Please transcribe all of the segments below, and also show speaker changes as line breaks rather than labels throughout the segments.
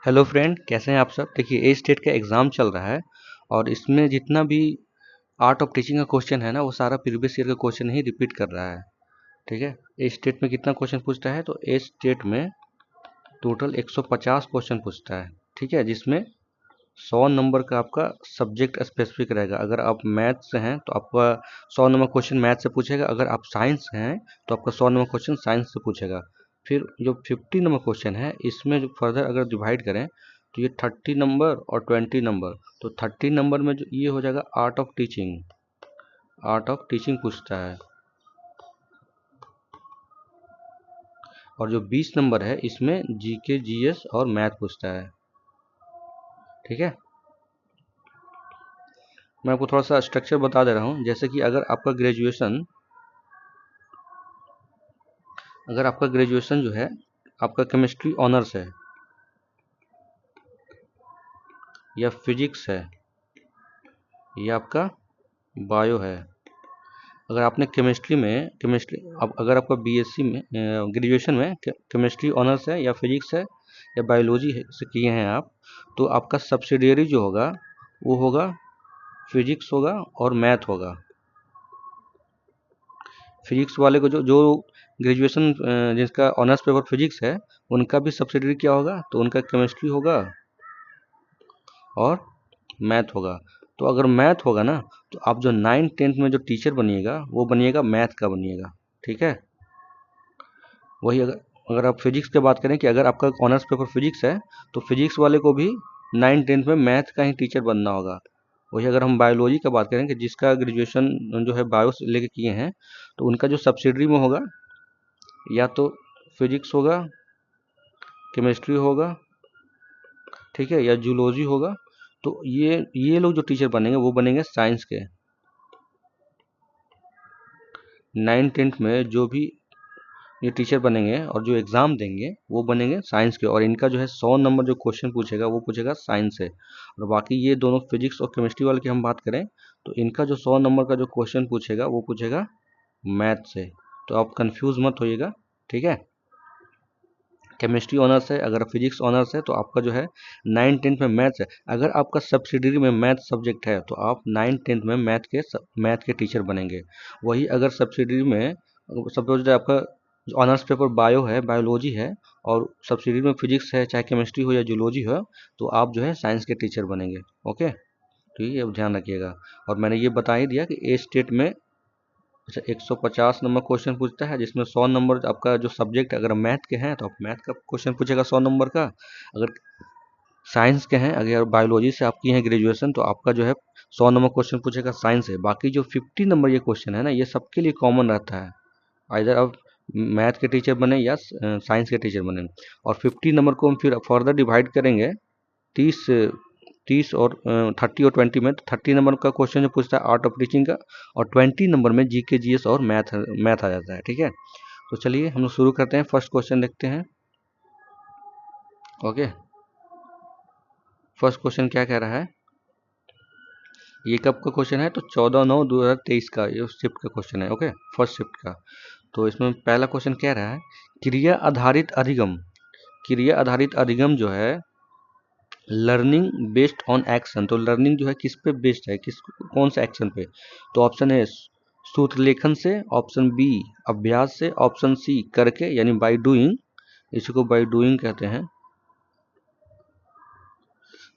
Hello friend, कैसे हैं आप सब। देखिए, ए स्टेट का एग्ज़ाम चल रहा है और इसमें जितना भी आर्ट ऑफ टीचिंग का क्वेश्चन है ना, वो सारा प्रीवियस ईयर का क्वेश्चन ही रिपीट कर रहा है। ठीक है। ए स्टेट में कितना क्वेश्चन पूछता है, तो ए स्टेट में टोटल 150 क्वेश्चन पूछता है। ठीक है, जिसमें 100 नंबर का आपका सब्जेक्ट स्पेसिफिक रहेगा। अगर आप मैथ से हैं तो आपका 100 नंबर क्वेश्चन मैथ से पूछेगा। अगर आप साइंस से हैं तो आपका 100 नंबर क्वेश्चन साइंस से पूछेगा। फिर जो 50 नंबर क्वेश्चन है, इसमें जो फर्दर अगर डिवाइड करें तो ये 30 नंबर और 20 नंबर। तो 30 नंबर में जो ये हो जाएगा art of teaching. Art of teaching पूछता है। और जो 20 नंबर है, इसमें जीके जीएस और मैथ पूछता है। ठीक है। मैं आपको थोड़ा सा स्ट्रक्चर बता दे रहा हूँ। जैसे कि अगर आपका ग्रेजुएशन जो है, आपका केमिस्ट्री ऑनर्स है या फिजिक्स है या आपका बायो है। अगर आपने केमिस्ट्री अब अगर आपका बीएससी में ग्रेजुएशन में केमिस्ट्री ऑनर्स है या फिजिक्स है या बायोलॉजी से किए हैं आप, तो आपका सब्सिडियरी जो होगा वो होगा फिजिक्स होगा और मैथ होगा। फिजिक्स वाले को जो जो ग्रेजुएशन जिसका ऑनर्स पेपर फिजिक्स है, उनका भी सब्सिडियरी क्या होगा, तो उनका केमिस्ट्री होगा और मैथ होगा। तो अगर मैथ होगा ना, तो आप जो 9th 10th में जो टीचर बनिएगा वो बनिएगा मैथ का बनिएगा। ठीक है। वही अगर अगर आप फिजिक्स की बात करें कि अगर आपका ऑनर्स पेपर फिजिक्स है, तो फिजिक्स वाले को भी 9th 10th में मैथ का ही टीचर बनना होगा। वही अगर हम बायोलॉजी का बात करें कि जिसका ग्रेजुएशन जो है बायो से लेके किए हैं, तो उनका जो सब्सिडरी में होगा या तो फिजिक्स होगा, केमिस्ट्री होगा, ठीक है, या जूलॉजी होगा। तो ये लोग जो टीचर बनेंगे वो बनेंगे साइंस के। 9th 10th में जो भी ये टीचर बनेंगे और जो एग्ज़ाम देंगे वो बनेंगे साइंस के। और इनका जो है 100 नंबर जो क्वेश्चन पूछेगा वो पूछेगा साइंस से। और बाकी ये दोनों फिजिक्स और केमिस्ट्री वाले की हम बात करें, तो इनका जो 100 नंबर का जो क्वेश्चन पूछेगा वो पूछेगा मैथ से। तो आप कंफ्यूज मत होइएगा। ठीक है। केमिस्ट्री ऑनर्स है, अगर फिजिक्स ऑनर्स है तो आपका जो है 9th 10th में मैथ्स है। अगर आपका सब्सिडरी में मैथ सब्जेक्ट है तो आप 9th 10th में मैथ के टीचर बनेंगे। वही अगर सब्सिडरी में सपोज आपका ऑनर्स पेपर बायो है, बायोलॉजी है, और सब्सिडरी में फिजिक्स है, चाहे केमिस्ट्री हो या जूलॉजी हो, तो आप जो है साइंस के टीचर बनेंगे। ओके। तो ये अब ध्यान रखिएगा। और मैंने ये बता ही दिया कि ए स्टेट में अच्छा 150 नंबर क्वेश्चन पूछता है, जिसमें 100 नंबर आपका जो सब्जेक्ट अगर मैथ के हैं तो आप मैथ का क्वेश्चन पूछेगा 100 नंबर का। अगर साइंस के हैं, अगर बायोलॉजी से आप किए हैं ग्रेजुएशन, तो आपका जो है 100 नंबर क्वेश्चन पूछेगा साइंस से। बाकी जो 50 नंबर ये क्वेश्चन है ना, ये सबके लिए कॉमन रहता है। आइदर आप मैथ के टीचर बने या साइंस के टीचर बने। और 50 नंबर को हम फिर फर्दर डिवाइड करेंगे 30 30 और 30 और 20 में। तो 30 नंबर का क्वेश्चन जो पूछता है आर्ट ऑफ टीचिंग का, और 20 नंबर में जीके जीएस और मैथ आ जाता है। ठीक है। तो चलिए हम लोग शुरू करते हैं। फर्स्ट क्वेश्चन देखते हैं। ओके। फर्स्ट क्वेश्चन क्या कह रहा है, ये कब का क्वेश्चन है, तो 14/9/2023 का ये शिफ्ट का क्वेश्चन है। ओके, फर्स्ट शिफ्ट का। तो इसमें पहला क्वेश्चन कह रहा है क्रिया आधारित अधिगम। क्रिया आधारित अधिगम जो है लर्निंग बेस्ड ऑन एक्शन। तो लर्निंग जो है किस पे बेस्ड है, कौन से एक्शन पे। तो ऑप्शन ए सूत्र लेखन से, ऑप्शन बी अभ्यास से, ऑप्शन सी करके यानी बाय डूइंग, इसी को बाय डूइंग कहते हैं,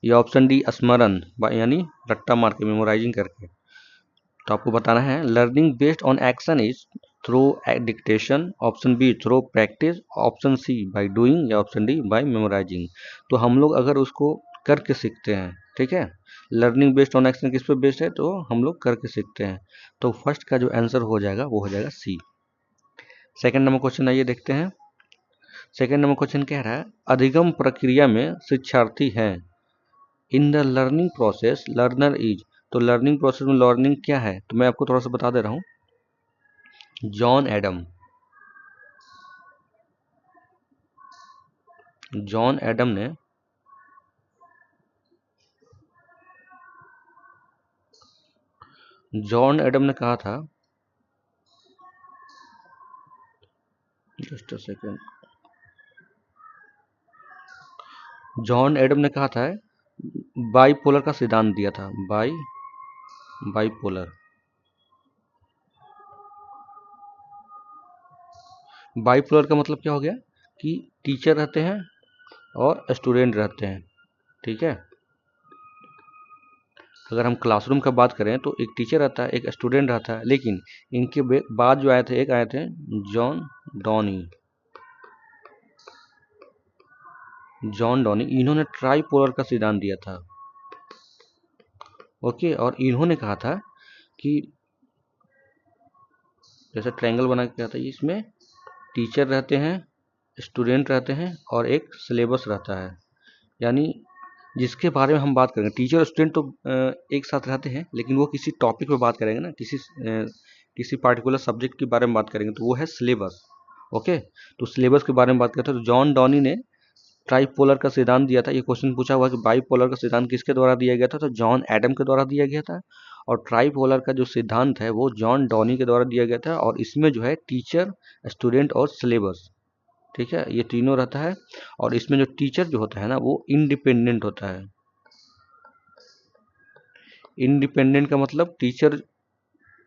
या ऑप्शन डी स्मरण यानी रट्टा मार के मेमोराइजिंग करके। तो आपको बताना है learning based on action is through dictation, option B through practice, option C by doing, या ऑप्शन डी बाय मेमोराइजिंग। तो हम लोग अगर उसको करके सीखते हैं, ठीक है, लर्निंग बेस्ड ऑन एक्शन किस पे बेस्ड है, तो हम लोग करके सीखते हैं। तो फर्स्ट का जो आंसर हो जाएगा वो हो जाएगा सी। सेकंड नंबर क्वेश्चन आइए देखते हैं। सेकंड नंबर क्वेश्चन कह रहा है अधिगम प्रक्रिया में शिक्षार्थी हैं। In the learning process learner is. तो लर्निंग प्रोसेस में लर्निंग क्या है, तो मैं आपको थोड़ा सा बता दे रहा हूँ। जॉन एडम ने कहा था, just a second, John Adam ने कहा था, बाईपोलर का सिद्धांत दिया था। बाईपोलर। बाईपोलर का मतलब क्या हो गया कि टीचर रहते हैं और स्टूडेंट रहते हैं, ठीक है। अगर हम क्लासरूम का बात करें तो एक टीचर रहता है, एक स्टूडेंट रहता है, लेकिन इनके बाद जो आए थे, एक आए थे जॉन डॉनी। इन्होंने ट्राईपोलर का सिद्धांत दिया था। ओके, और इन्होंने कहा था कि जैसे ट्रायंगल बना के कहा था, इसमें टीचर रहते हैं, स्टूडेंट रहते हैं और एक सिलेबस रहता है। यानी जिसके बारे में हम बात करेंगे, टीचर और स्टूडेंट तो एक साथ रहते हैं, लेकिन वो किसी टॉपिक पे बात करेंगे ना, किसी पार्टिकुलर सब्जेक्ट के बारे में बात करेंगे, तो वो है सिलेबस। ओके, तो सिलेबस के बारे में बात करते हैं तो जॉन डॉनी ने ट्राइपोलर का सिद्धांत दिया था। ये क्वेश्चन पूछा हुआ कि बाईपोलर का सिद्धांत किसके द्वारा दिया गया था, तो जॉन एडम के द्वारा दिया गया था। और ट्राइपोलर का जो सिद्धांत है वो जॉन डॉनी के द्वारा दिया गया था, और इसमें जो है टीचर, स्टूडेंट और सिलेबस, ठीक है, ये तीनों रहता है। और इसमें जो टीचर जो होता है ना, वो इंडिपेंडेंट होता है। इंडिपेंडेंट का मतलब टीचर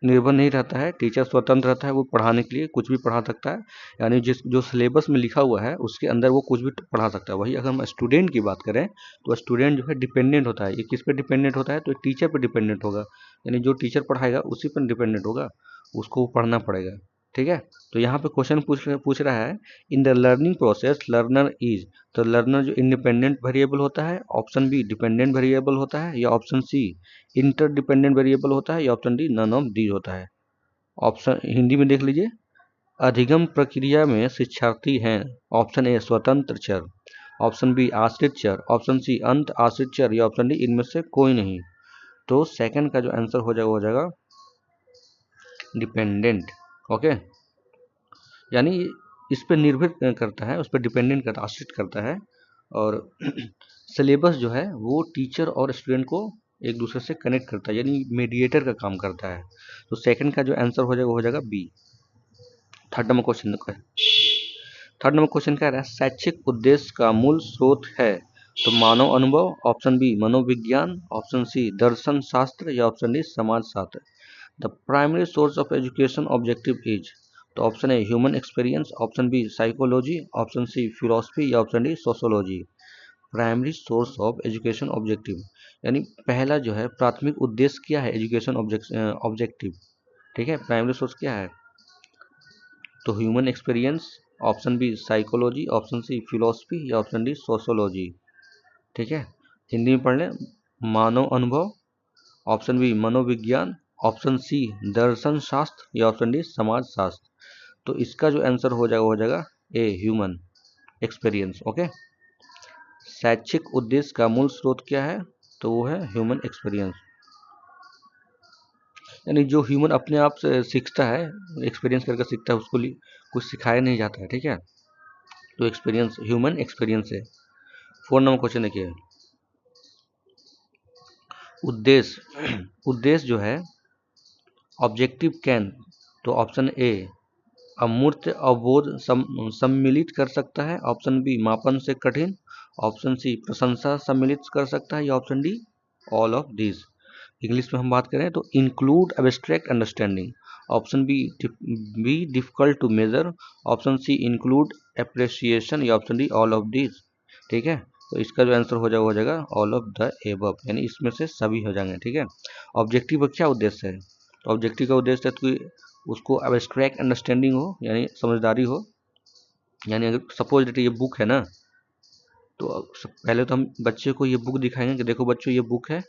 निर्भर नहीं रहता है, टीचर स्वतंत्र रहता है, वो पढ़ाने के लिए कुछ भी पढ़ा सकता है। यानी जिस जो सिलेबस में लिखा हुआ है उसके अंदर वो कुछ भी पढ़ा सकता है। वही अगर हम स्टूडेंट की बात करें तो स्टूडेंट जो है डिपेंडेंट होता है। ये किस पे डिपेंडेंट होता है, तो टीचर पे डिपेंडेंट होगा। यानी जो टीचर पढ़ाएगा उसी पर डिपेंडेंट होगा, उसको पढ़ना पड़ेगा, ठीक है। तो यहाँ पे क्वेश्चन पूछ रहा है, in the learning process learner is, तो लर्नर जो इंडिपेंडेंट वेरिएबल होता है, ऑप्शन बी डिपेंडेंट वेरिएबल होता है, या ऑप्शन सी इंटरडिपेंडेंट वेरिएबल होता है, या option D none of the होता है। ऑप्शन हिंदी में देख लीजिए, अधिगम प्रक्रिया में शिक्षार्थी हैं, ऑप्शन ए स्वतंत्र चर, ऑप्शन बी आश्रित चर, ऑप्शन सी अंत आश्रित चर, या ऑप्शन डी इनमें से कोई नहीं। तो सेकंड का जो आंसर हो जाएगा डिपेंडेंट। ओके, यानी इस पर निर्भर करता है, उस पर डिपेंडेंट करता, आश्रित करता है। और सिलेबस जो है वो टीचर और स्टूडेंट को एक दूसरे से कनेक्ट करता है, यानी मीडिएटर का काम करता है। तो सेकंड का जो आंसर हो जाएगा, बी। थर्ड नंबर क्वेश्चन देखो, थर्ड नंबर क्वेश्चन कह रहा है, शैक्षिक उद्देश्य का मूल स्रोत है, तो मानव अनुभव, ऑप्शन बी मनोविज्ञान, ऑप्शन सी दर्शन शास्त्र, या ऑप्शन डी समाज शास्त्र। The primary source of education objective is, तो option A human experience, option B psychology, option C philosophy, या option D sociology. Primary source of education objective, यानी पहला जो है प्राथमिक उद्देश्य क्या है एजुकेशन ऑब्जेक्टिव, ठीक है। प्राइमरी सोर्स क्या है, तो human experience, option B psychology, option C philosophy, या ऑप्शन डी सोशोलॉजी, ठीक है। हिंदी में पढ़ लें, मानव अनुभव, ऑप्शन बी मनोविज्ञान, ऑप्शन सी दर्शन शास्त्र, या ऑप्शन डी समाज शास्त्र। तो इसका जो आंसर हो जाएगा ए ह्यूमन एक्सपीरियंस। ओके, शैक्षिक उद्देश्य का मूल स्रोत क्या है, तो वो है ह्यूमन एक्सपीरियंस। यानी जो ह्यूमन अपने आप से सीखता है, एक्सपीरियंस करके सीखता है, उसको कुछ सिखाया नहीं जाता है, ठीक है। तो एक्सपीरियंस, ह्यूमन एक्सपीरियंस है। 4 नंबर क्वेश्चन देखिए, उद्देश्य उद्देश्य जो है ऑब्जेक्टिव कैन, तो ऑप्शन ए अमूर्त अवबोध सम्मिलित कर सकता है, ऑप्शन बी मापन से कठिन, ऑप्शन सी प्रशंसा सम्मिलित कर सकता है, या option D all of this. English में हम बात करें तो include abstract understanding, option B difficult to measure, option C include appreciation, या option D all of this, ठीक है। तो इसका जो आंसर हो जाएगा ऑल ऑफ द एबव, यानी इसमें से सभी हो जाएंगे, ठीक है। ऑब्जेक्टिव का क्या उद्देश्य है, तो ऑब्जेक्टिव का उद्देश्य है कि उसको एब्स्ट्रैक्ट अंडरस्टैंडिंग हो, यानी समझदारी हो। यानी अगर सपोज दैट ये बुक है ना, तो पहले तो हम बच्चे को ये बुक दिखाएंगे कि देखो बच्चों ये बुक है,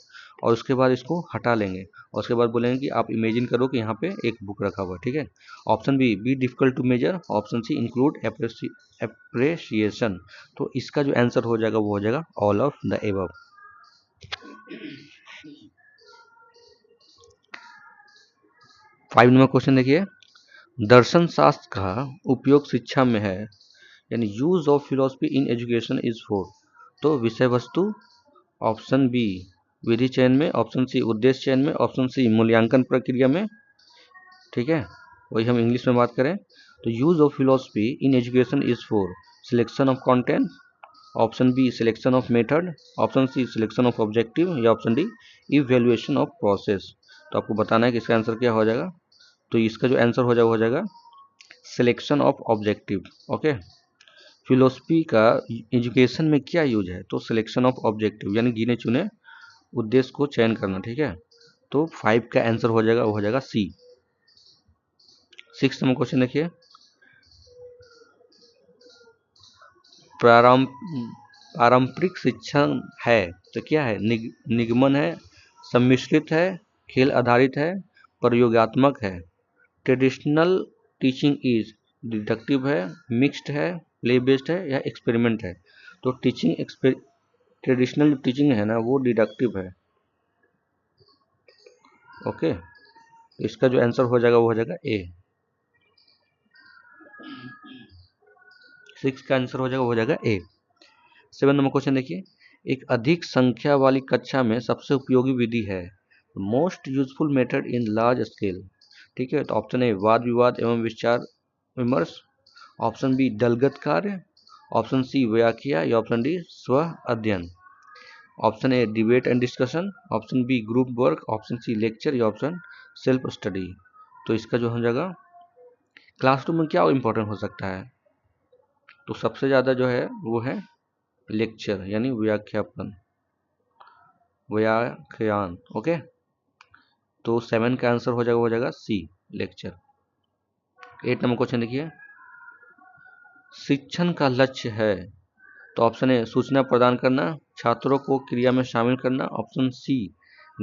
और उसके बाद इसको हटा लेंगे, और उसके बाद बोलेंगे कि आप इमेजिन करो कि यहाँ पे एक बुक रखा हुआ है, ठीक है। Option B difficult to measure, option C include appreciation. तो इसका जो आंसर हो जाएगा वो हो जाएगा all of the above. 5 number question देखिए, दर्शन शास्त्र का उपयोग शिक्षा में है, यानी use of philosophy in education is for, तो विषय वस्तु, ऑप्शन बी विधि चयन में, ऑप्शन सी उद्देश्य चयन में, ऑप्शन सी मूल्यांकन प्रक्रिया में, ठीक है। वही हम इंग्लिश में बात करें तो use of philosophy in education is for selection of content, option B selection of method, option C selection of objective, या option D evaluation of process. तो आपको बताना है कि इसका आंसर क्या हो जाएगा। तो इसका जो आंसर हो जाएगा वो हो जाएगा selection of objective. Okay, philosophy का एजुकेशन में क्या यूज है, तो सिलेक्शन ऑफ ऑब्जेक्टिव यानी गिने चुने उद्देश्य को चयन करना। ठीक है, तो 5 का आंसर हो जाएगा वो हो जाएगा सी। 6 नंबर क्वेश्चन देखिए, पारंपरिक शिक्षण है तो क्या है, निगमन है, सम्मिश्रित है, खेल आधारित है, प्रयोगात्मक है। ट्रेडिशनल टीचिंग इज डिडक्टिव है, मिक्स्ड है, प्ले बेस्ड है, या एक्सपेरिमेंट है। तो ट्रेडिशनल जो टीचिंग है ना वो डिडक्टिव है। ओके, तो इसका जो आंसर हो जाएगा वो हो जाएगा ए। 6 का आंसर हो जाएगा वो हो जाएगा ए। 7 नंबर क्वेश्चन देखिए, एक अधिक संख्या वाली कक्षा में सबसे उपयोगी विधि है, most useful method in large scale. ठीक है, तो ऑप्शन ए वाद विवाद एवं विचार विमर्श, ऑप्शन बी दलगत कार्य, ऑप्शन सी व्याख्या, या ऑप्शन डी स्व अध्ययन। Option A debate and discussion, option B group work, option C lecture, या ऑप्शन सेल्फ स्टडी। तो इसका जो हो जाएगा क्लासरूम में क्या इंपॉर्टेंट हो सकता है, तो सबसे ज़्यादा जो है वो है लेक्चर यानी व्याख्यान। ओके, तो 7 का आंसर हो जाएगा सी लेक्चर। 8 नंबर क्वेश्चन देखिए, शिक्षण का लक्ष्य है, तो ऑप्शन ए सूचना प्रदान करना, छात्रों को क्रिया में शामिल करना, ऑप्शन सी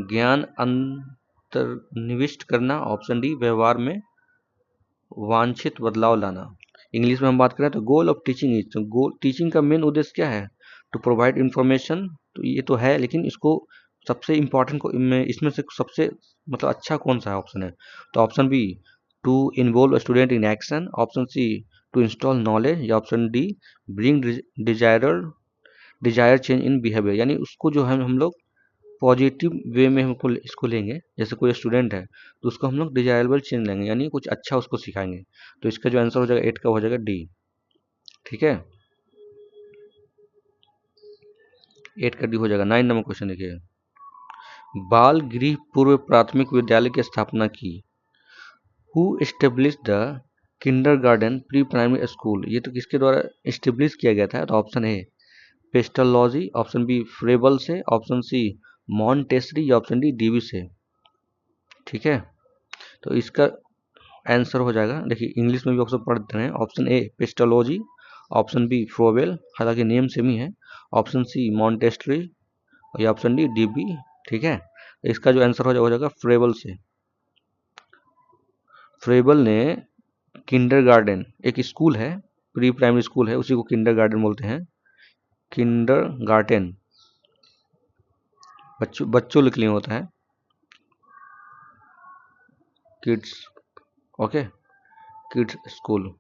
ज्ञान अंतर्निविष्ट करना, ऑप्शन डी व्यवहार में वांछित बदलाव लाना। इंग्लिश में हम बात करें तो गोल ऑफ टीचिंग इज, तो गोल टीचिंग का मेन उद्देश्य क्या है, टू प्रोवाइड इंफॉर्मेशन। तो ये तो है, लेकिन इसको सबसे इम्पोर्टेंट को इसमें से सबसे मतलब अच्छा कौन सा है ऑप्शन है, तो option B to involve student in action, option C to install knowledge, या option D bring desire change in behaviour. यानी उसको जो है हम लोग पॉजिटिव वे में हमको इसको लेंगे, जैसे कोई स्टूडेंट है तो उसको हम लोग डिजायरेबल चेंज लेंगे यानी कुछ अच्छा उसको सिखाएंगे। तो इसका जो आंसर हो जाएगा 8 का हो जाएगा डी। ठीक है, 8 का डी हो जाएगा। 9 नंबर क्वेश्चन देखिए, बाल गृह पूर्व प्राथमिक विद्यालय की स्थापना की, who establish the kindergarten pre primary school. ये तो किसके द्वारा एस्टेब्लिश किया गया था, तो ऑप्शन ए पेस्टलॉजी, ऑप्शन बी फ्रेबल से, ऑप्शन सी मॉन्टेसरी, या ऑप्शन डी डीवी से। ठीक है, तो इसका आंसर हो जाएगा, देखिए इंग्लिश में भी ऑप्शन पढ़ते हैं, option A Pestalozzi, option B Froebel, हालांकि नेम सेम ही है, ऑप्शन सी मॉन्टेस्ट्री, या ऑप्शन डी डीबी। ठीक है, तो इसका जो आंसर हो जाएगा फ्रेबल से। फ्रेबल ने किंडरगार्टन एक स्कूल है, प्री प्राइमरी स्कूल है, उसी को किंडरगार्टन बोलते हैं। किंडरगार्टन बच्चों के लिए होता है, किड्स। Okay, kids school.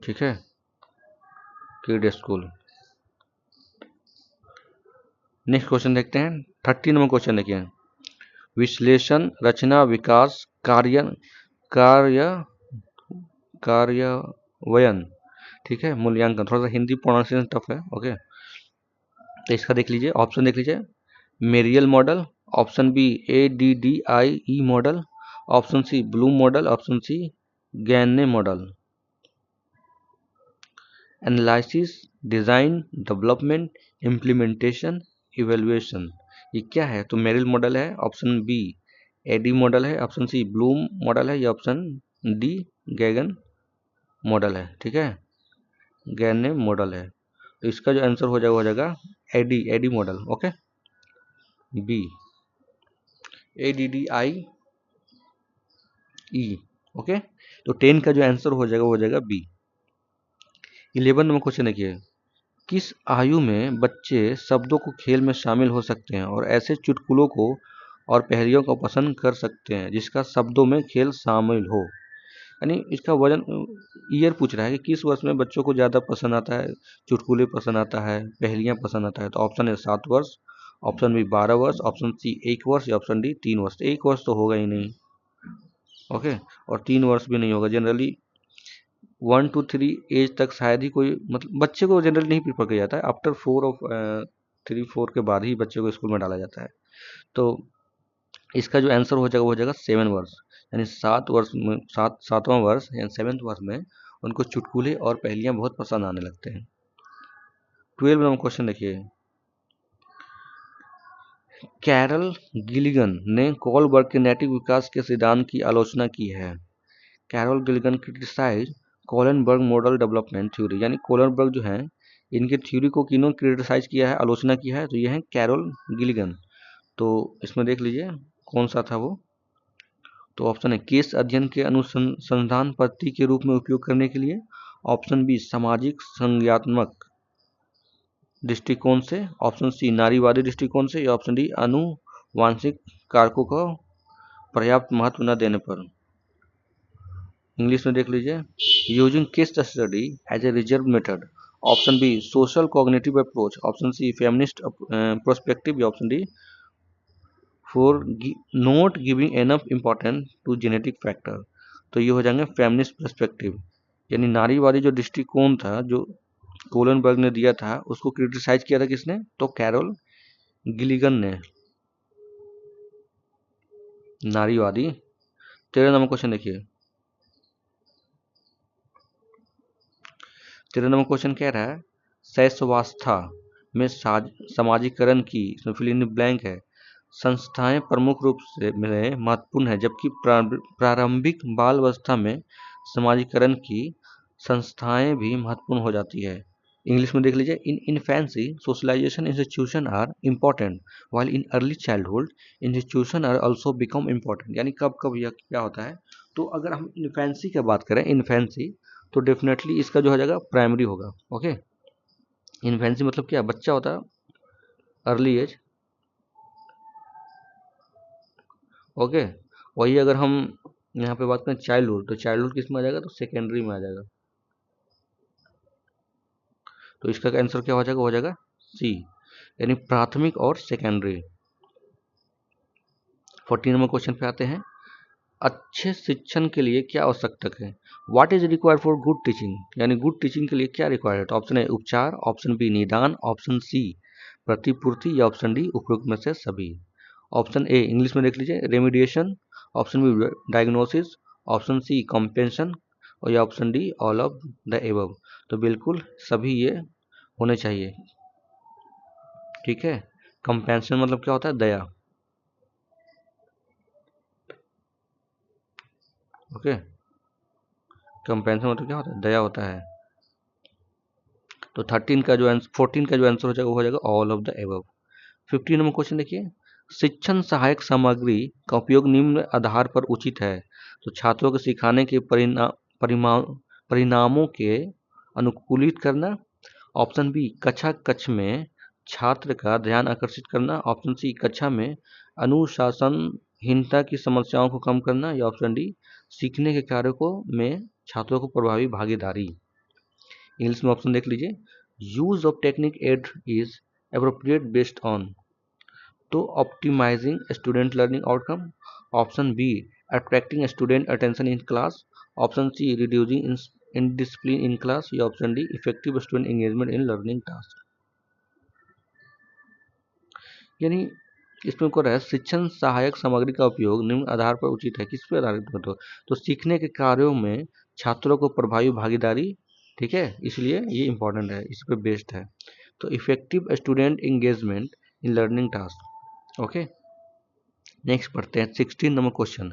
ठीक है, किड स्कूल। नेक्स्ट क्वेश्चन देखते हैं, 30 नंबर क्वेश्चन देखिए, विश्लेषण रचना विकास कार्य कार्य कार्यान्वयन। ठीक है, मूल्यांकन, थोड़ा सा हिंदी प्रोनाउंसिएशन टफ है। ओके, तो इसका देख लीजिए, ऑप्शन देख लीजिए, Merrill model, option B ADDIE model, option C Bloom model, option C Gagne model. Analysis, design, development, implementation, evaluation. ये क्या है, तो मेरिल मॉडल है, ऑप्शन बी एडी मॉडल है, ऑप्शन सी ब्लूम मॉडल है, या ऑप्शन डी गैगन मॉडल है। ठीक है, गैन्ने मॉडल है, तो इसका जो आंसर हो जाएगा ADDIE model. Okay, B ADDIE। Okay, तो 10 का जो आंसर हो जाएगा वो हो जाएगा बी। 11 नंबर क्वेश्चन देखिए, किस आयु में बच्चे शब्दों को खेल में शामिल हो सकते हैं और ऐसे चुटकुलों को और पहेलियों को पसंद कर सकते हैं जिसका शब्दों में खेल शामिल हो। यानी इसका वजन ईयर पूछ रहा है कि किस वर्ष में बच्चों को ज़्यादा पसंद आता है, चुटकुले पसंद आता है, पहेलियाँ पसंद आता है। तो ऑप्शन है 7 वर्ष, ऑप्शन बी 12 वर्ष, ऑप्शन सी 1 वर्ष, या ऑप्शन डी 3 वर्ष। 1 वर्ष तो होगा ही नहीं। ओके, और 3 वर्ष भी नहीं होगा जनरली। 1 to 3 एज तक शायद ही कोई, मतलब बच्चे को जनरली नहीं प्रीफर किया जाता है। आफ्टर 3-4 के बाद ही बच्चे को स्कूल में डाला जाता है। तो इसका जो आंसर हो जाएगा वो हो जाएगा 7 वर्ष, यानी 7 वर्ष में, 7वां वर्ष यानी 7th वर्ष में उनको चुटकुले और पहेलियां बहुत पसंद आने लगते हैं। 12 नंबर क्वेश्चन देखिए, कैरल गिलिगन ने कोलबर्ग के नैतिक विकास के सिद्धांत की आलोचना की है। Carol Gilligan criticise Kohlberg model development theory, यानी कोलनबर्ग जो है इनकी थ्योरी को किन्होंने क्रिटिसाइज किया है, आलोचना किया है, तो ये है कैरल गिलिगन। तो इसमें देख लीजिए कौन सा था वो। तो ऑप्शन है केस अध्ययन के अनुसंधान पद्धति के रूप में उपयोग करने के लिए, ऑप्शन बी सामाजिक संज्ञात्मक दृष्टिकोण से, ऑप्शन सी नारीवादी दृष्टिकोण से, या ऑप्शन डी आनुवांशिक कारकों को पर्याप्त महत्व न देने पर। इंग्लिश में देख लीजिए, using case study as a reserve method, option B social cognitive approach, option C feminist prospective, या option D for not giving enough importance to genetic factor. तो ये हो जाएंगे फेमिनिस्ट पर्सपेक्टिव, यानी नारीवादी जो दृष्टिकोण था जो कोलनबर्ग ने दिया था उसको क्रिटिसाइज किया था किसने, तो कैरल गिलिगन ने, नारीवादी। 13 नंबर क्वेश्चन देखिए, 13 नंबर क्वेश्चन कह रहा है शैशवावस्था में समाजीकरण की, इसमें फिल इन ब्लैंक है, संस्थाएं प्रमुख रूप से में महत्वपूर्ण है, जबकि प्रारंभिक बाल अवस्था में समाजीकरण की संस्थाएं भी महत्वपूर्ण हो जाती है। इंग्लिश में देख लीजिए, in infancy socialization institution are important while in early childhood institution are also become important, यानी कब कब यह क्या होता है। तो अगर हम इन्फेंसी की बात करें, इन्फेंसी, तो डेफिनेटली इसका जो हो जाएगा प्राइमरी होगा। ओके, इन्फेंसी मतलब क्या, बच्चा होता है, अर्ली एज। ओके, वही अगर हम यहाँ पे बात करें चाइल्डहुड, तो चाइल्डहुड किस में आ जाएगा, तो सेकेंडरी में आ जाएगा। तो इसका आंसर क्या हो जाएगा सी, यानी प्राथमिक और सेकेंडरी। 14 नंबर क्वेश्चन पे आते हैं, अच्छे शिक्षण के लिए क्या आवश्यक है, what is required for good teaching, यानी गुड टीचिंग के लिए क्या रिक्वायर्ड है। तो ऑप्शन ए उपचार, ऑप्शन बी निदान, ऑप्शन सी प्रतिपूर्ति, या ऑप्शन डी उपयुक्त में से सभी। ऑप्शन ए इंग्लिश में देख लीजिए remediation, option B diagnosis, option C compensation, और या option D all of the above. तो बिल्कुल सभी ये होने चाहिए। ठीक है, कंपेंशन मतलब क्या होता है, दया। ओके, कंपेंशन मतलब क्या होता है, दया होता है। तो 14 का जो आंसर हो जाएगा वो हो जाएगा all of the above. 15 number question देखिए, शिक्षण सहायक सामग्री का उपयोग निम्न आधार पर उचित है। तो छात्रों को सिखाने के परिणामों के अनुकूलित करना, ऑप्शन बी कक्ष में छात्र का ध्यान आकर्षित करना, ऑप्शन सी कक्षा में अनुशासनहीनता की समस्याओं को कम करना, या ऑप्शन डी सीखने के कार्यों को में छात्रों को प्रभावी भागीदारी। इंग्लिश में ऑप्शन देख लीजिए, use of technique aid is appropriate based on, तो optimizing student learning outcome, option B attracting student attention in class, option C reducing indiscipline in class, या option D effective student engagement in learning task. यानी इसमें को रहा है शिक्षण सहायक सामग्री का उपयोग निम्न आधार पर उचित है, किस पर आधारित हो, तो सीखने के कार्यों में छात्रों को प्रभावी भागीदारी। ठीक है, इसलिए ये इंपॉर्टेंट है, इस पर बेस्ड है। तो effective student engagement in learning task. Okay, next पढ़ते हैं 16 नंबर क्वेश्चन।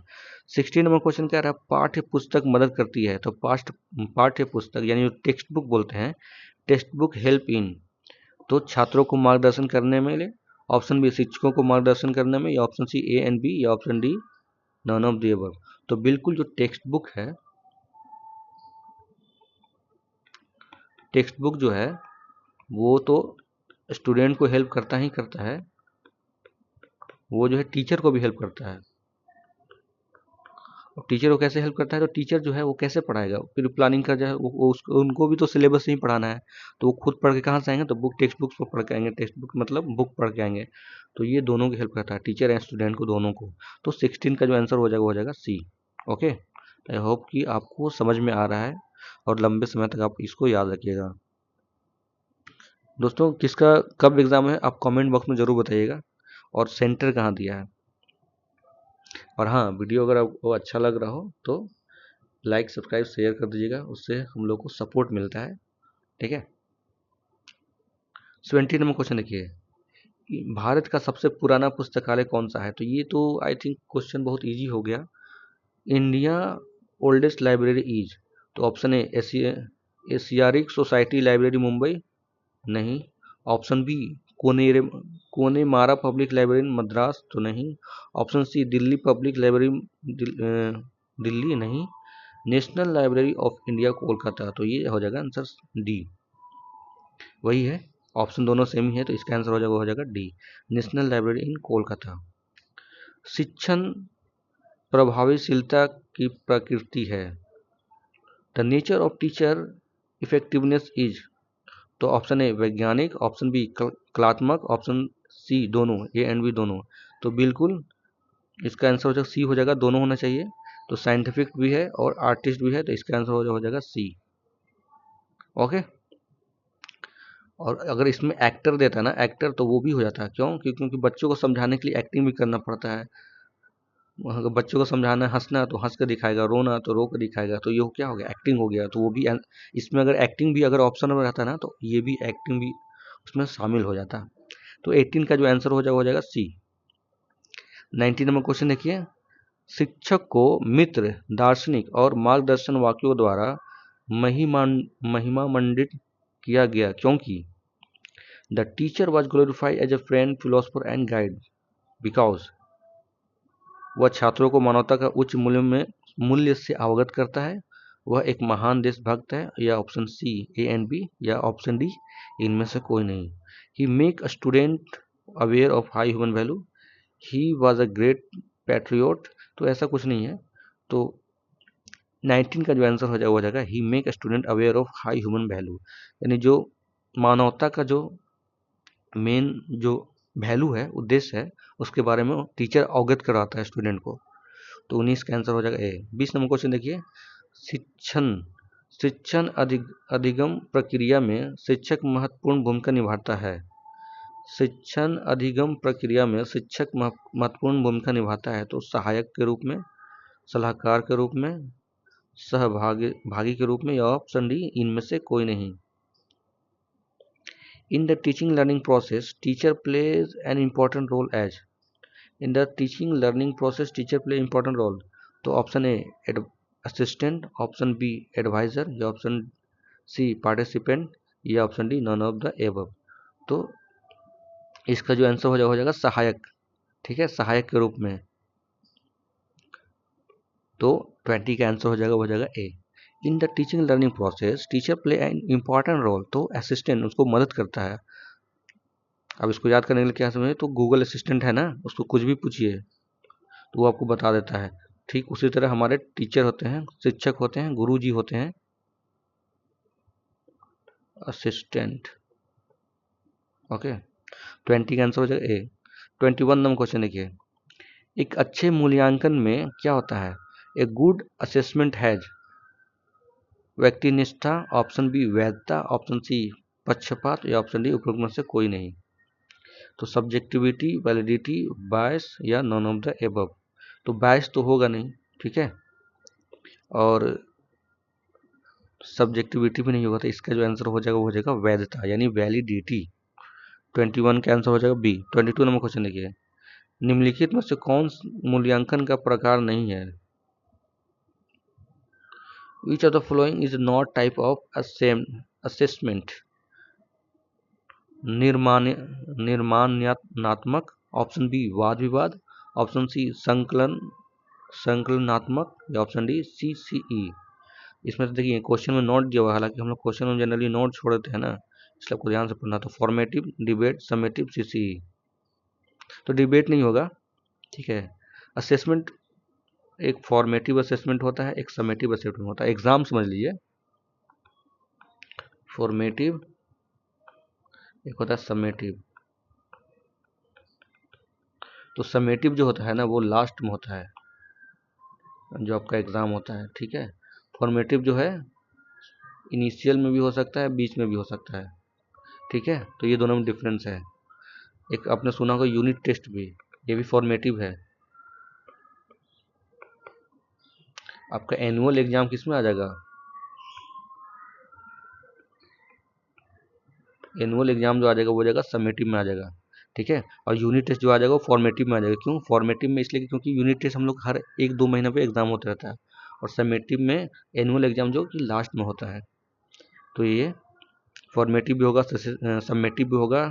16 नंबर क्वेश्चन क्या रहा है, पाठ्य पुस्तक मदद करती है। तो पाठ्य पुस्तक यानी टेक्स्ट बुक बोलते हैं, टेक्स्ट बुक हेल्प इन, तो छात्रों को मार्गदर्शन करने में ले, ऑप्शन बी शिक्षकों को मार्गदर्शन करने में, या option C A and B, या option D none of the above. तो बिल्कुल जो टेक्स्ट बुक है, टेक्स्ट बुक जो है वो तो स्टूडेंट को हेल्प करता ही करता है, वो जो है टीचर को भी हेल्प करता है। अब टीचर को कैसे हेल्प करता है, तो टीचर जो है वो कैसे पढ़ाएगा, फिर प्लानिंग कर जाए वो उनको भी तो सिलेबस ही पढ़ाना है, तो वो खुद पढ़ के कहाँ से आएंगे, तो बुक टेक्स्ट बुक्स पर पढ़ के आएंगे, टेक्स्ट बुक मतलब बुक पढ़ के आएंगे। तो ये दोनों की हेल्प करता है, टीचर एंड स्टूडेंट को, दोनों को। तो 16 का जो आंसर हो जाएगा वो हो जाएगा सी। ओके, आई होप कि आपको समझ में आ रहा है। और लंबे समय तक आप इसको याद रखिएगा। दोस्तों किसका कब एग्ज़ाम है आप कमेंट बॉक्स में ज़रूर बताइएगा, और सेंटर कहाँ दिया है। और हाँ, वीडियो अगर आपको अच्छा लग रहा हो तो लाइक सब्सक्राइब शेयर कर दीजिएगा, उससे हम लोग को सपोर्ट मिलता है। ठीक है। 20 नंबर क्वेश्चन देखिए, भारत का सबसे पुराना पुस्तकालय कौन सा है। तो ये तो आई थिंक क्वेश्चन बहुत इजी हो गया। इंडिया ओल्डेस्ट लाइब्रेरी इज, तो option A Asiatic society library Mumbai, नहीं। ऑप्शन बी कोनेरे कोनेमारा पब्लिक लाइब्रेरी मद्रास, तो नहीं। Option C Delhi public library Delhi, नहीं। National library of India Kolkata, तो ये हो जाएगा आंसर डी, वही है। ऑप्शन दोनों सेम ही है, तो इसका आंसर हो जाएगा D, national library in Kolkata. शिक्षण प्रभावशीलता की प्रकृति है। The nature of teacher effectiveness is, तो ऑप्शन ए वैज्ञानिक, ऑप्शन बी कलात्मक, ऑप्शन सी दोनों, ए एंड बी दोनों। तो बिल्कुल इसका आंसर हो जाएगा सी, हो जाएगा, दोनों होना चाहिए। तो साइंटिफिक भी है और आर्टिस्ट भी है, तो इसका आंसर हो जाएगा सी। ओके। और अगर इसमें एक्टर देता है ना, एक्टर, तो वो भी हो जाता है। क्यों? क्योंकि बच्चों को समझाने के लिए एक्टिंग भी करना पड़ता है। अगर बच्चों को समझाना है, हंसना तो हंस कर दिखाएगा, रोना तो रो कर दिखाएगा, तो ये क्या हो गया, एक्टिंग हो गया। तो वो भी इसमें अगर एक्टिंग भी अगर ऑप्शन में रहता है ना, तो ये भी एक्टिंग भी उसमें शामिल हो जाता। तो 18 का जो आंसर हो जाएगा सी। 19 नंबर क्वेश्चन देखिए, शिक्षक को मित्र, दार्शनिक और मार्गदर्शन वाक्यों द्वारा महिमा महिमा मंडित किया गया, क्योंकि the teacher was glorified as a friend, philosopher and guide, because वह छात्रों को मानवता का उच्च मूल्य से अवगत करता है, वह एक महान देशभक्त है, या option C A and B, या ऑप्शन डी इनमें से कोई नहीं। He make a student aware of high human value, he was a great patriot, तो ऐसा कुछ नहीं है। तो 19 का जो आंसर हो जाएगा he make a student aware of high human value, यानी जो मानवता का जो मेन जो वैल्यू है, उद्देश्य है, उसके बारे में टीचर अवगत कराता है स्टूडेंट को। तो 19 का आंसर हो जाएगा ए। 20 नंबर क्वेश्चन देखिए, शिक्षण शिक्षण अधिगम प्रक्रिया में शिक्षक महत्वपूर्ण भूमिका निभाता है। शिक्षण अधिगम प्रक्रिया में शिक्षक महत्वपूर्ण भूमिका निभाता है, तो सहायक के रूप में, सलाहकार के रूप में, सहभागी भागी के रूप में, या ऑप्शन डी इनमें से कोई नहीं। In the teaching learning process teacher plays an important role as, in the teaching learning process teacher play important role, तो option A assistant, option B adviser, या ऑप्शन सी पार्टिसिपेंट, या option D none of the above. तो इसका जो answer हो जाएगा सहायक। ठीक है, सहायक के रूप में। तो 20 का आंसर हो जाएगा A. In the teaching learning process teacher play an important role, तो असिस्टेंट उसको मदद करता है। अब इसको याद करने के लिए क्या समझे, तो गूगल असिस्टेंट है ना, उसको कुछ भी पूछिए तो वो आपको बता देता है। ठीक उसी तरह हमारे टीचर होते हैं, शिक्षक होते हैं, गुरु जी होते हैं, असिस्टेंट। ओके। 20 का आंसर हो जाएगा ए। 21 नंबर क्वेश्चन देखिए, एक अच्छे मूल्यांकन में क्या होता है। ए गुड असेसमेंट हैज व्यक्तिनिष्ठा, ऑप्शन बी वैधता, ऑप्शन सी पक्षपात, या ऑप्शन डी उपरोक्त में से कोई नहीं। तो सब्जेक्टिविटी, वैलिडिटी, बायस, या नॉन ऑफ द एबव। तो बायस तो होगा नहीं, ठीक है, और सब्जेक्टिविटी भी नहीं होगा, तो इसका जो आंसर हो जाएगा वैधता, यानी वैलिडिटी। 21 का आंसर हो जाएगा बी। 22 नंबर क्वेश्चन देखिए, निम्नलिखित में से कौन मूल्यांकन का प्रकार नहीं है। Which of the following is not type of assessment. निर्माणात्मक, ऑप्शन बी वाद विवाद, ऑप्शन सी संकलनात्मक, या ऑप्शन डी CCE। इसमें से देखिए क्वेश्चन में नोट दिया हुआ है, हालांकि हम लोग क्वेश्चन में जनरली नोट छोड़ देते हैं ना, इसलिए आपको ध्यान से पढ़ना। तो फॉर्मेटिव, डिबेट, समेटिव, CCE। तो डिबेट नहीं होगा, ठीक है। असेसमेंट एक फॉर्मेटिव असेसमेंट होता है, एक समेटिव असेसमेंट होता है, एग्जाम समझ लीजिए। फॉर्मेटिव, एक होता है समेटिव। तो समेटिव जो होता है ना, वो लास्ट में होता है जो आपका एग्जाम होता है, ठीक है। फॉर्मेटिव जो है इनिशियल में भी हो सकता है, बीच में भी हो सकता है। ठीक है, तो ये दोनों में डिफरेंस है। एक आपने सुना होगा यूनिट टेस्ट भी, ये भी फॉर्मेटिव है। आपका एनुअल एग्जाम किस में आ जाएगा? एनुअल एग्जाम जो आ जाएगा वो हो जाएगा समेटिव में आ जाएगा। ठीक है, और यूनिट टेस्ट जो आ जाएगा वो फॉर्मेटिव में आ जाएगा। क्यों फॉर्मेटिव में? इसलिए क्योंकि यूनिट टेस्ट हम लोग हर 1-2 महीने पे एग्जाम होता रहता है, और समेटिव में एनुअल एग्जाम जो कि लास्ट में होता है। तो ये फॉर्मेटिव भी होगा, समेटिव भी होगा,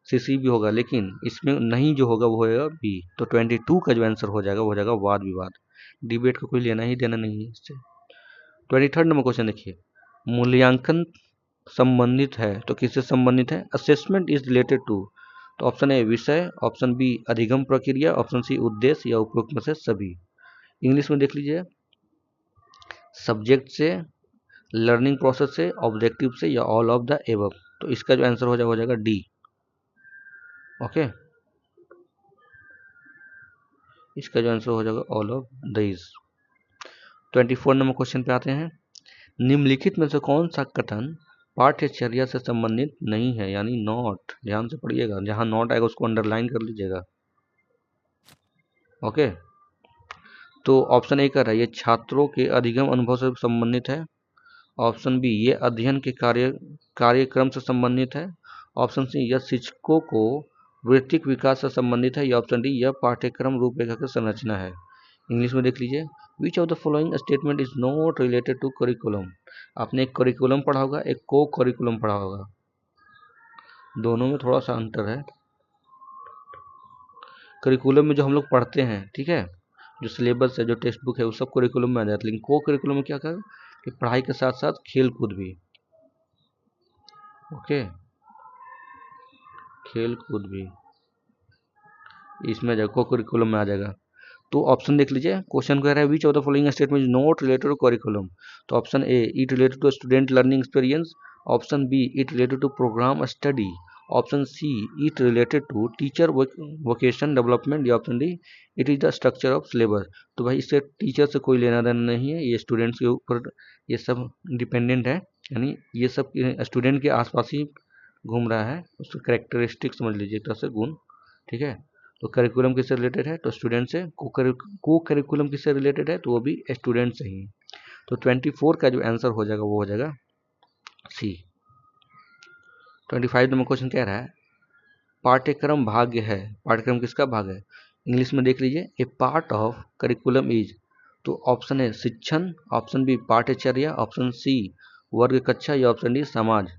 सीसी भी होगा, लेकिन इसमें नहीं जो होगा वो होगा बी। तो 22 का जो आंसर हो जाएगा वो हो जाएगा वाद विवाद। डिबेट का कोई लेना ही देना नहीं है इससे। 23rd नंबर क्वेश्चन देखिए, मूल्यांकन संबंधित है तो किससे संबंधित है? Assessment is related to. तो ऑप्शन ए विषय, ऑप्शन बी अधिगम प्रक्रिया, ऑप्शन सी उद्देश्य, या उपरोक्त में से सभी। इंग्लिश में देख लीजिए, सब्जेक्ट से, लर्निंग प्रोसेस से, ऑब्जेक्टिव से, या ऑल ऑफ द एबव। तो इसका जो आंसर हो जाएगा डी। ओके, इसका जो आंसर हो जाएगा all of these. 24 number question पे आते हैं, निम्नलिखित में से कौन सा कथन पाठ्यचर्या से संबंधित नहीं है, यानी नॉट। ध्यान से पढ़िएगा, जहां नॉट आएगा उसको अंडरलाइन कर लीजिएगा। ओके, तो ऑप्शन ए कर रहा है ये छात्रों के अधिगम अनुभव से संबंधित है। ऑप्शन बी ये अध्ययन के कार्यक्रम से संबंधित है। ऑप्शन सी यह शिक्षकों को वृत्तिक विकास से संबंधित है, या ऑप्शन डी यह पाठ्यक्रम रूपरेखा की संरचना है। इंग्लिश में देख लीजिए, which of the following statement is not related to curriculum. आपने एक करिकुलम पढ़ा होगा, एक को करिकुलम पढ़ा होगा, दोनों में थोड़ा सा अंतर है। करिकुलम में जो हम लोग पढ़ते हैं, ठीक है, जो सिलेबस है, जो टेक्स्ट बुक है, वो सब करिकुलम में आ जाता है। लेकिन को करिकुलम में क्या कहा कि पढ़ाई के साथ साथ खेल कूद भी। ओके, खेल कूद भी इसमें को करिकुलम में आ जाएगा। तो ऑप्शन देख लीजिए, क्वेश्चन कह रहा है which of the following statement is not related to curriculum. तो option A it related to student learning experience, option B it related to program study, option C it related to teacher vocation development, या option D it is the structure of syllabus. तो भाई इससे teacher से कोई लेना देना नहीं है, ये स्टूडेंट्स के ऊपर ये सब डिपेंडेंट है, यानी ये सब स्टूडेंट के आसपास ही घूम रहा है, उसका करेक्टरिस्टिक समझ लीजिए एक तरह से, गुण। ठीक है, तो करिकुलम किससे रिलेटेड है? तो स्टूडेंट से। को करिकुलम किससे रिलेटेड है? तो वो भी स्टूडेंट से ही। तो 24 का जो आंसर हो जाएगा वो हो जाएगा सी। 25 नंबर क्वेश्चन कह रहा है पाठ्यक्रम भाग्य है। पाठ्यक्रम किसका भाग है? इंग्लिश में देख लीजिए, ए पार्ट ऑफ करिकुलम इज। तो ऑप्शन है शिक्षण, ऑप्शन बी पाठ्यचर्या, ऑप्शन सी वर्ग कक्षा, या ऑप्शन डी समाज।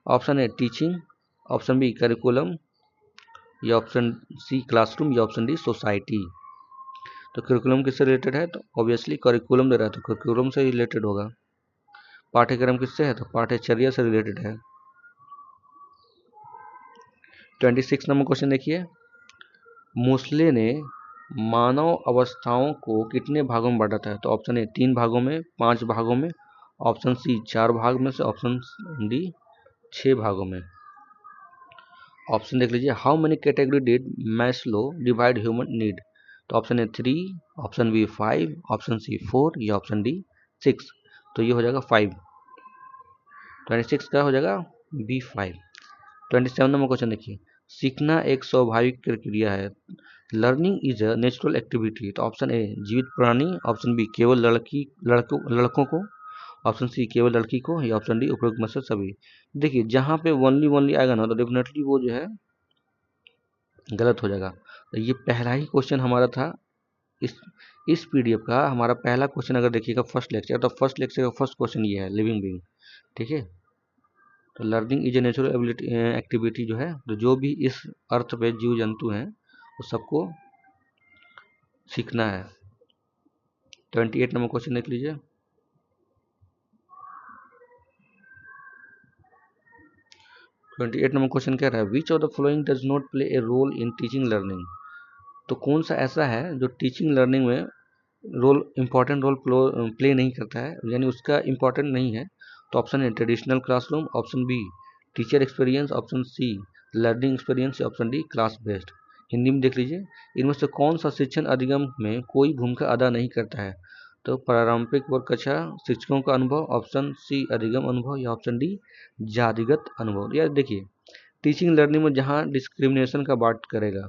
ऑप्शन है टीचिंग, ऑप्शन बी करिकुलम, या ऑप्शन सी क्लासरूम, या ऑप्शन डी सोसाइटी। तो करिकुलम किससे रिलेटेड है? तो ऑब्वियसली करिकुलम दे रहा है तो करिकुलम से रिलेटेड होगा। पाठ्यक्रम किससे है? तो पाठ्यचर्या से रिलेटेड है। 26 नंबर क्वेश्चन देखिए, मोस्ले ने मानव अवस्थाओं को कितने भागों में बांटा था? तो ऑप्शन ए 3 भागों में, 5 भागों में, ऑप्शन सी 4 भाग में से, ऑप्शन डी 6 भागों में। ऑप्शन देख लीजिए, how many category did Maslow divide human need. तो option A 3, option B 5, option C 4, या ऑप्शन डी 6। तो ये हो जाएगा 5। 26 का हो जाएगा बी 5। 27 नंबर क्वेश्चन देखिए, सीखना एक स्वाभाविक प्रक्रिया है। Learning is a natural activity. तो ऑप्शन ए जीवित प्राणी, ऑप्शन बी केवल लड़कों को, ऑप्शन सी केवल लड़की को, या ऑप्शन डी उपरोक्त में से सभी। देखिए जहाँ पे वनली वनली आएगा ना तो डेफिनेटली वो जो है गलत हो जाएगा। तो ये पहला ही क्वेश्चन हमारा था इस इस पीडीएफ का। हमारा पहला क्वेश्चन अगर देखिएगा फर्स्ट लेक्चर, तो फर्स्ट लेक्चर का फर्स्ट क्वेश्चन ये है, लिविंग बीइंग। ठीक है, तो learning is a natural ability activity जो है, तो जो भी इस अर्थ पे जीव जंतु हैं वो सबको सीखना है। 28 नंबर क्वेश्चन देख लीजिए, 28 नंबर क्वेश्चन कह रहा है which of the following does not play a role in teaching learning. तो कौन सा ऐसा है जो टीचिंग लर्निंग में इंपॉर्टेंट रोल प्ले नहीं करता है, यानी उसका इंपॉर्टेंट नहीं है। तो ऑप्शन है traditional classroom, option B teacher experience, option C learning experience, option D class based. Hindi में देख लीजिए, इनमें से कौन सा शिक्षण अधिगम में कोई भूमिका अदा नहीं करता है? तो प्रारंभिक वर्ग कक्षा शिक्षकों का अनुभव, ऑप्शन सी अधिगम अनुभव, या ऑप्शन डी जातिगत अनुभव। यार देखिए, टीचिंग लर्निंग में जहाँ डिस्क्रिमिनेशन का बात करेगा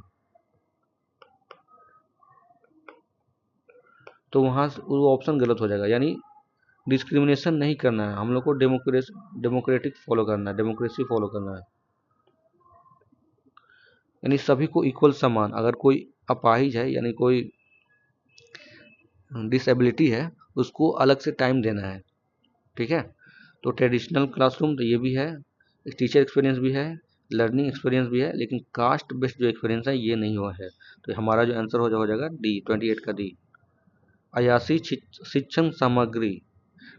तो वहाँ वो ऑप्शन गलत हो जाएगा। यानी डिस्क्रिमिनेशन नहीं करना है, हम लोग को डेमोक्रेटिक फॉलो करना है, डेमोक्रेसी फॉलो करना है। यानी सभी को इक्वल समान, अगर कोई अपाहिज है यानी कोई डिसेबिलिटी है उसको अलग से टाइम देना है। ठीक है, तो ट्रेडिशनल क्लासरूम तो ये भी है, टीचर एक्सपीरियंस भी है, लर्निंग एक्सपीरियंस भी है, लेकिन कास्ट बेस्ड जो एक्सपीरियंस है ये नहीं हुआ है। तो हमारा जो आंसर हो जाएगा डी, 28 का डी। अयासी शिक्षण सामग्री,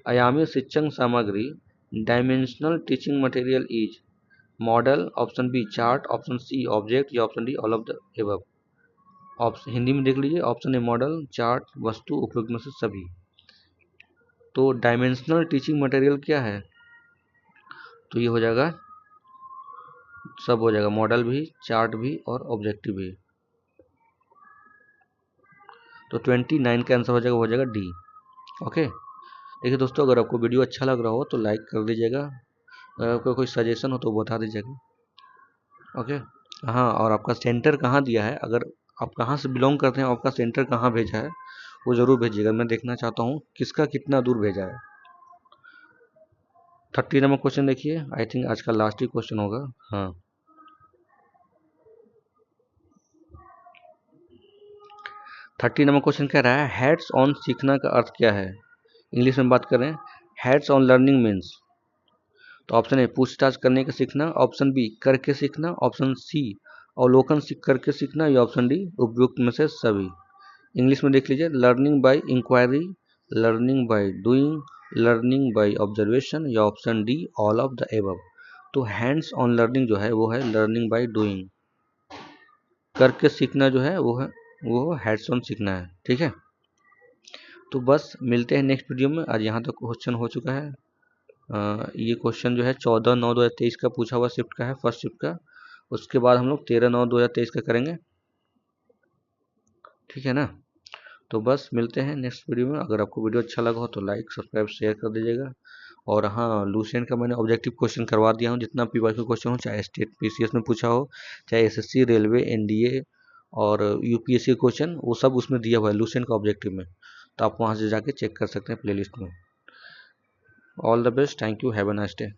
आयामी शिक्षण सामग्री dimensional teaching material is model, option B chart, option C object, या option D all of the above. Option Hindi में देख लीजिए, ऑप्शन ए मॉडल, चार्ट, वस्तु, उपयोग में से सभी। तो डायमेंशनल टीचिंग मटेरियल क्या है, तो ये हो जाएगा, सब हो जाएगा, मॉडल भी, चार्ट भी और ऑब्जेक्टिव भी। तो 29 का आंसर हो जाएगा, डी। ओके, देखिए दोस्तों, अगर आपको वीडियो अच्छा लग रहा हो तो लाइक कर दीजिएगा, अगर आपको कोई सजेशन हो तो बता दीजिएगा। ओके, हाँ, और आपका सेंटर कहाँ दिया है, अगर आप कहाँ से बिलोंग करते हैं, आपका सेंटर कहाँ भेजा है वो ज़रूर भेजिएगा, मैं देखना चाहता हूँ किसका कितना दूर भेजा है। 30 नंबर क्वेश्चन देखिए, आई थिंक आज का लास्ट ही क्वेश्चन होगा। हाँ, 30 नंबर क्वेश्चन कह रहा है हैड्स ऑन सीखना का अर्थ क्या है। इंग्लिश में बात करें, हैड्स ऑन लर्निंग मीन्स, तो ऑप्शन ए पूछताछ करने का सीखना, ऑप्शन बी करके सीखना, ऑप्शन सी अवलोकन सीख करके सीखना, या ऑप्शन डी उपयुक्त में से सभी। इंग्लिश में देख लीजिए, learning by inquiry, learning by doing, learning by observation, या option D all of the above. तो हैंड्स ऑन लर्निंग जो है वो है लर्निंग बाय डूइंग, करके सीखना जो है वो हैंड्स ऑन सीखना है। ठीक है, तो बस मिलते हैं नेक्स्ट वीडियो में। आज यहाँ तक क्वेश्चन हो चुका है। ये क्वेश्चन जो है 14/9/2023 का पूछा हुआ शिफ्ट का है, फर्स्ट शिफ्ट का। उसके बाद हम लोग 13/9/2023 का करेंगे। ठीक है ना, तो बस मिलते हैं नेक्स्ट वीडियो में। अगर आपको वीडियो अच्छा लगा हो तो लाइक सब्सक्राइब शेयर कर दीजिएगा। और हाँ, लूसेंट का मैंने ऑब्जेक्टिव क्वेश्चन करवा दिया हूँ, जितना पीवाईक्यू क्वेश्चन हो, चाहे स्टेट पीसीएस में पूछा हो, चाहे एसएससी, रेलवे, एनडीए और यूपीएससी क्वेश्चन, वो सब उसमें दिया हुआ है लूसेंट का ऑब्जेक्टिव में। तो आप वहाँ से जाके चेक कर सकते हैं प्लेलिस्ट में। All the best, thank you, have a nice day.